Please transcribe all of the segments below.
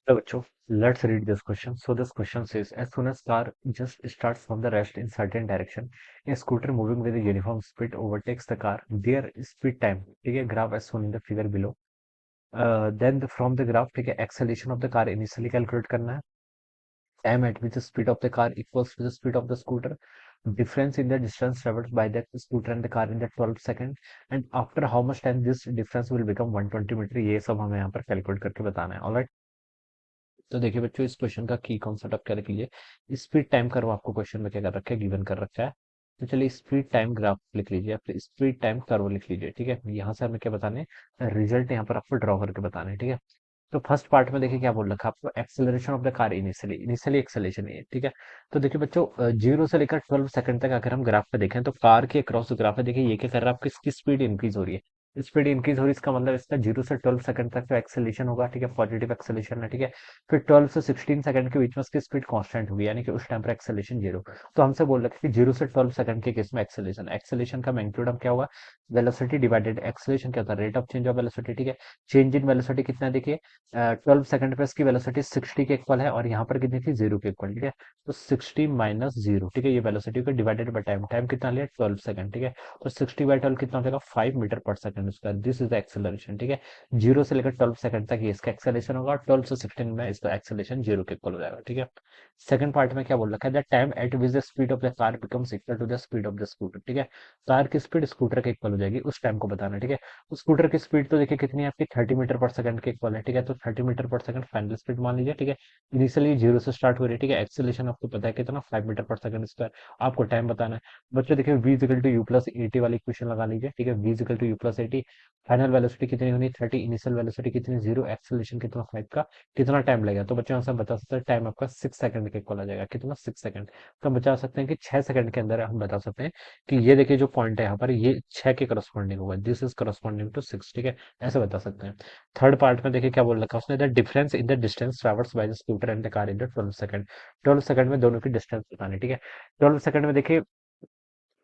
Hello, bachcho. Let's read this question. So this question says, as soon as car just starts from the rest in certain direction, a scooter moving with a uniform speed overtakes the car. Their speed time, ठीक है, graph as shown in the figure below. From the graph, ठीक है, acceleration of the car initially calculate करना है. Time at which the speed of the car equals to the speed of the scooter. Difference in the distance traveled by the scooter and the car in the 12 second. And after how much time this difference will become 120 metre. ये सब हमें यहाँ पर calculate करके बताना है. Alright. तो देखिए बच्चों, इस क्वेश्चन का की कॉन्सेप्ट आप क्या लिख लीजिए. स्पीड टाइम कर्व आपको क्वेश्चन में क्या कर रखा है, गिवन कर रखा है. तो चलिए स्पीड टाइम ग्राफ लिख लीजिए, फिर स्पीड टाइम कर्व लिख लीजिए. ठीक है, यहाँ से हमें क्या बताने, रिजल्ट यहाँ पर आपको ड्रॉ करके बताने हैं. ठीक है. तो फर्स्ट पार्ट में देखिए क्या बोल रखा है आपको, acceleration of the car initially. Initially acceleration है, ठीक है. तो देखिए बच्चों, 0 से लेकर 12 सेकंड तक अगर हम ग्राफ पे देखें तो कार के क्रॉस जो ग्राफ है, देखिए ये क्या कर रहा है, आपकी इसकी स्पीड इंक्रीज हो रही है. स्पीड इंक्रीज हो रही है, इसका मतलब इसका 0 से 12 सेकंड तक जो एक्सेलरेशन होगा, ठीक है, पॉजिटिव एक्सेलरेशन है. ठीक है. फिर 12 से 16 सेकंड के बीच में उसकी स्पीड कांस्टेंट होगी, यानी कि उस टाइम पर एक्सेलरेशन जीरो. तो हमसे बोल रखे कि 0 से 12 सेकंड के केस में एक्सेलरेशन एक्सेलरेशन का मैग्नीट्यूड हम क्या होगा, वेलोसिटी डिवाइडेड एक्सेलरेशन क्या होता है, rate of change of velocity. ठीक है. चेंज इन वेलोसिटी कितना है, देखिए 12 सेकंड पे इसकी वेलोसिटी 60 के इक्वल है, और यहाँ पर कितनी थी, जीरो के इक्वल. ठीक है. तो 60 - 0, ठीक है, ये वेलोसिटी को डिवाइडेड बाय टाइम. टाइम कितना लिया, 12 सेकंड. ठीक है. तो 60/12 कितना हो जाएगा, 5 मीटर पर second square. This is the acceleration. ठीक है. 0 से लेकर 12 सेकंड तक ये इसका एक्सेलरेशन होगा, 12 से 16 में इसका एक्सेलरेशन जीरो के इक्वल हो जाएगा. ठीक है. सेकंड पार्ट में क्या बोल रखा है, the time at which the speed of the car becomes equal to the speed of the scooter. ठीक है. कार की स्पीड स्कूटर के इक्वल हो जाएगी, उस टाइम को बताना है. ठीक है. स्कूटर की स्पीड तो देखिए कितनी है आपकी, 30 मीटर पर सेकंड के इक्वल है. ठीक है. तो 30 मीटर पर सेकंड फाइनल स्पीड मान लीजिए. ठीक है. इनिशियली जीरो से स्टार्ट हो रही है. ठीक है. एक्सेलरेशन आपको पता है कितना, 5 मीटर पर सेकंड स्क्वायर. आपको टाइम बताना है. बच्चों देखिए v = u + 80 वाली इक्वेशन लगा लीजिए. ठीक है. v = u + 80. फाइनल वेलोसिटी कितनी होनी, 30. इनिशियल वेलोसिटी कितनी, जीरो. एक्सेलरेशन कितना, 5 का. कितना टाइम लगेगा, तो बच्चों हम बता सकते हैं टाइम आपका 6 सेकंड के इक्वल आ जाएगा. कितना, 6 सेकंड. तो हम बता सकते हैं कि 6 सेकंड के अंदर हम बता सकते हैं कि ये देखिए जो पॉइंट है यहाँ पर, ये 6 के करस्पॉन्डिंग होगा. This is corresponding to 6. ठीक है. ऐसे बता सकते हैं. थर्ड पार्ट में देखिए क्या बोल रखा है उसने, the difference in the distance ट्रेवर्स by the scooter and the car in the 12 second. 12 second में दोनों की डिस्टेंस बतानी. ठीक है. 12 सेकंड में देखिए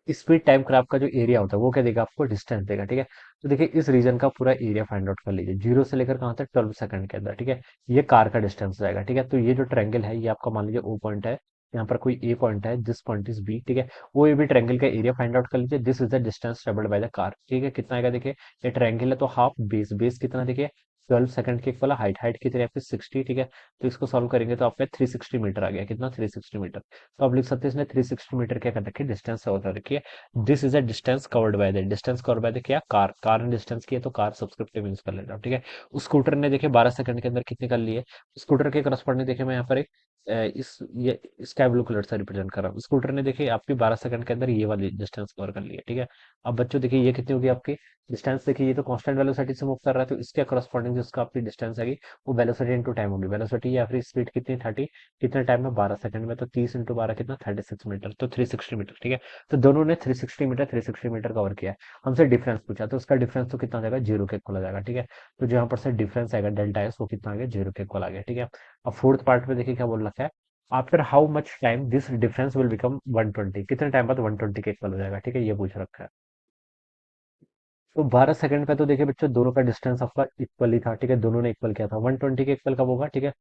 स्पीड टाइम क्राफ्ट का जो एरिया होता है वो क्या देगा आपको, डिस्टेंस देगा. ठीक है. तो देखिए इस रीजन का पूरा एरिया फाइंड आउट कर लीजिए, जीरो से लेकर कहाँ तक, 12 सेकंड के अंदर. ठीक है. ये कार का डिस्टेंस रहेगा. ठीक है. तो ये जो ट्रायंगल है, ये आपका मान लीजिए ओ पॉइंट है, यहाँ पर कोई ए पॉइंट है, दिस पॉइंट इज बी. ठीक है. वो ए बी ट्रायंगल का एरिया फाइंड आउट कर लीजिए. This is the distance travelled by the car. ठीक है. कितना आएगा देखिए, ये ट्रायंगल है तो हाफ बेस, बेस कितना देखिए 12 सेकंड के इक्वल, हाइट हाइट कितनी है आपकी 60. ठीक है. तो इसको सॉल्व करेंगे तो आपका 360 मीटर आ गया. कितना, 360 मीटर. तो आप लिख सकते हैं इसने 360 मीटर क्या कर रखी है, डिस्टेंस होता रखी है. This is a distance covered by the, distance covered by the क्या, कार. कार ने डिस्टेंस की है तो कार सब्सक्रिप्टिव यूज कर लेना. ठीक है. स्कूटर ने देखिए 12 सेकंड के अंदर कितने कर लिए. स्कूटर के करस्पॉन्डिंग देखिए मैं यहाँ पर एक इस ये स्काई ब्लू कलर से रिप्रेजेंट कर रहा हूँ. स्कूटर ने देखिए आपकी 12 सेकंड के अंदर ये वाली डिस्टेंस कवर कर लिया. ठीक है. अब बच्चों देखिए ये कितनी होगी आपकी डिस्टेंस, देखिए ये तो कांस्टेंट वेलोसिटी से मूव कर रहा है, तो इसके करस्पॉन्डिंग जिसका आपकी डिस्टेंस आएगी वो वेलोसिटी इंटू टाइम होगी. वेलोसिटी या फिर स्पीड कितनी, 30. कितने टाइम में, 12 सेकंड में. तो 30 × 12 कितना, 36 मीटर. तो 360 मीटर. ठीक है. तो दोनों ने 360 मीटर 360 मीटर कवर किया है. हमसे डिफरेंस पूछा तो उसका डिफरेंस तो कितना आ जाएगा, जीरो के इक्वल आ जाएगा. ठीक है. तो जो यहाँ पर से डिफरेंस आएगा डेल्टा एस, वो कितना आ गया, जीरो के इक्वल आ गया. ठीक है. अब फोर्थ पार्ट में देखिए क्या बोल रखा है, after how much time this difference will become 120. कितने टाइम बाद 120 के इक्वल हो जाएगा. ठीक है. ये पूछ रखा है. तो 12 सेकंड पे तो देखिए बच्चों दोनों का डिस्टेंस आपका इक्वल ही था. ठीक है. दोनों ने इक्वल किया था. 120 के इक्वल कब होगा. ठीक है.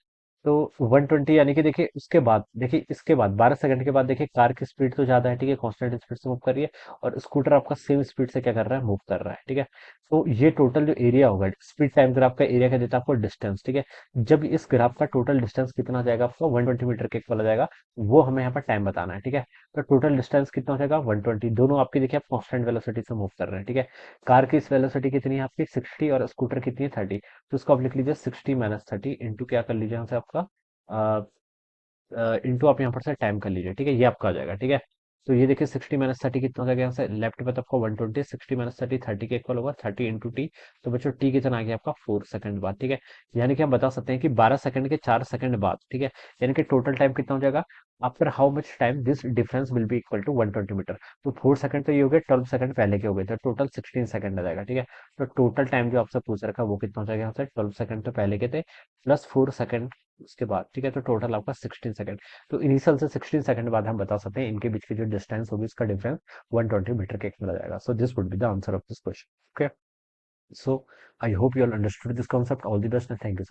तो 120 यानी कि देखिए उसके बाद, देखिए इसके बाद 12 सेकंड के बाद देखिए कार की स्पीड तो ज्यादा है. ठीक है. कांस्टेंट स्पीड से मूव कर रही है, और स्कूटर आपका सेम स्पीड से क्या कर रहा है, मूव कर रहा है. ठीक है. तो ये टोटल जो एरिया होगा, स्पीड टाइम ग्राफ का एरिया क्या देता है आपको, डिस्टेंस. ठीक है. जब इस ग्राफ का टोटल डिस्टेंस कितना आ जाएगा आपका, 120 मीटर के इक्वल आ जाएगा, वो हमें यहाँ पर टाइम बताना है. ठीक है. तो टोटल डिस्टेंस कितना हो जाएगा, 120. दोनों आपकी देखिए आप कांस्टेंट वेलोसिटी से मूव कर रहे हैं. ठीक है. कार की इस वेलोसिटी कितनी है आपकी, 60, और स्कूटर कितनी है, 30. तो उसको आप लिख लीजिए 60 - 30 इंटू क्या कर लीजिए यहाँ से आपका, इंटू आप यहाँ पर से टाइम कर लीजिए. ठीक है. ये आपका आ जाएगा. ठीक है. तो ये देखिए 60 - 30 कितना हो जाएगा, यहाँ से लेफ्ट में तो आपका 120, 60 - 30 30 के इक्वल होगा, 30 इंटू टी. तो बच्चों टी कितना आ गया आपका, 4 सेकंड बाद. ठीक है. यानी कि हम बता सकते हैं कि 12 सेकंड के 4 सेकंड बाद. ठीक है. यानी कि टोटल टाइम कितना हो जाएगा, after how much time this difference will be equal to 120 metre. तो 4 सेकंड तो ये हो गए, 12 सेकंड पहले के हो गए, तो टोटल 16 सेकंड आ जाएगा. ठीक है. तो टोटल टाइम जो आपसे पूछ रखा है वो कितना हो जाएगा, यहाँ से 12 सेकंड तो पहले के थे, प्लस 4 सेकंड उसके बाद. ठीक है. तो टोटल आपका 16 सेकंड. तो इनिशियल से 16 सेकंड बाद हम बता सकते हैं इनके बीच की जो डिस्टेंस होगी, इसका डिफरेंस 120 मीटर के मिल जाएगा. So this would be the answer of this question. Okay. So I hope you all understood this concept. All the best and thank you.